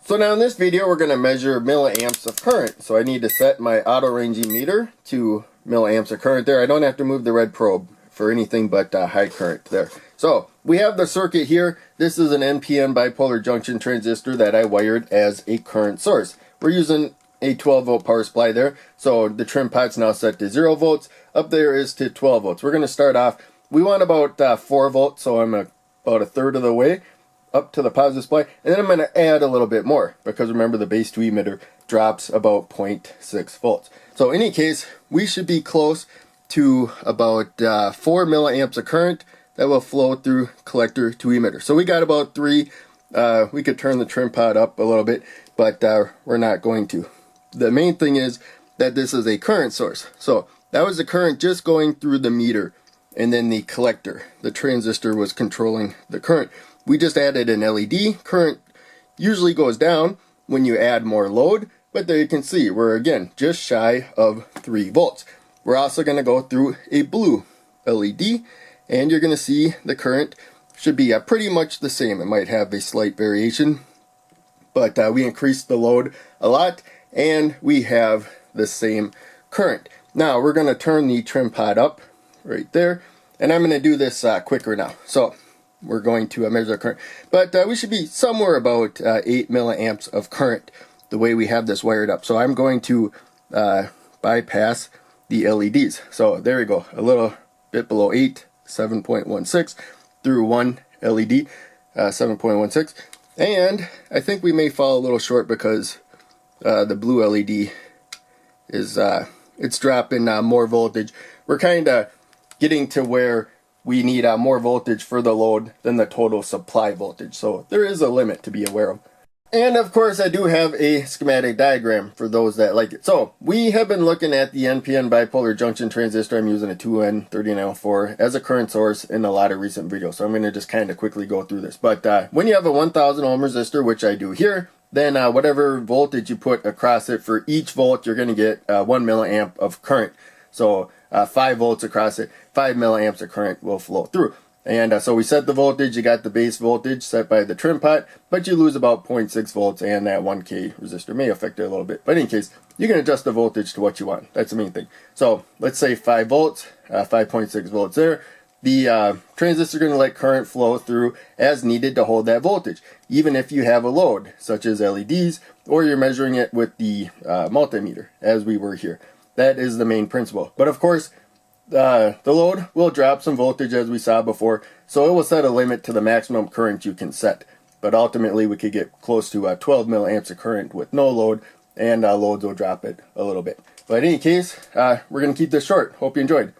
So now in this video we're going to measure milliamps of current. So I need to set my auto ranging meter to milliamps of current there. I don't have to move the red probe for anything but high current there. So we have the circuit here. This is an NPN bipolar junction transistor that I wired as a current source. We're using a 12 volt power supply there. So the trim pot's now set to 0 volts. Up there is to 12 volts. We're going to start off. We want about 4 volts, so I'm about a third of the way up to the positive supply, and then I'm going to add a little bit more because remember the base 2 emitter drops about 0.6 volts. So in any case, we should be close to about 4 milliamps of current that will flow through collector to emitter. So we got about 3. We could turn the trim pot up a little bit, but we're not going to. The main thing is that this is a current source. So that was the current just going through the meter, and then the collector, the transistor, was controlling the current. We just added an LED. Current usually goes down when you add more load, but there you can see we're again just shy of 3 volts. We're also going to go through a blue LED, and you're going to see the current should be pretty much the same. It might have a slight variation, but we increased the load a lot, and we have the same current. Now we're going to turn the trim pot up right there, and I'm going to do this quicker now. So we're going to measure current, but we should be somewhere about 8 milliamps of current the way we have this wired up. So I'm going to bypass the LEDs. So there we go, a little bit below 8, 7.16 through one LED, 7.16, and I think we may fall a little short because the blue LED is it's dropping more voltage. We're kind of getting to where we need more voltage for the load than the total supply voltage. So there is a limit to be aware of. And of course I do have a schematic diagram for those that like it. So we have been looking at the NPN bipolar junction transistor. I'm using a 2N3904 as a current source in a lot of recent videos. So I'm going to just kind of quickly go through this. But when you have a 1000 ohm resistor, which I do here, then whatever voltage you put across it, for each volt you're going to get 1 milliamp of current. So 5 volts across it, 5 milliamps of current will flow through. And so we set the voltage. You got the base voltage set by the trim pot, but you lose about 0.6 volts, and that 1K resistor may affect it a little bit. But in any case, you can adjust the voltage to what you want. That's the main thing. So let's say 5 volts, 5.6 volts there. The transistor is going to let current flow through as needed to hold that voltage, even if you have a load, such as LEDs, or you're measuring it with the multimeter, as we were here. That is the main principle. But of course, the load will drop some voltage as we saw before, so it will set a limit to the maximum current you can set. But ultimately we could get close to 12 milliamps of current with no load, and loads will drop it a little bit. But in any case, we're going to keep this short. Hope you enjoyed.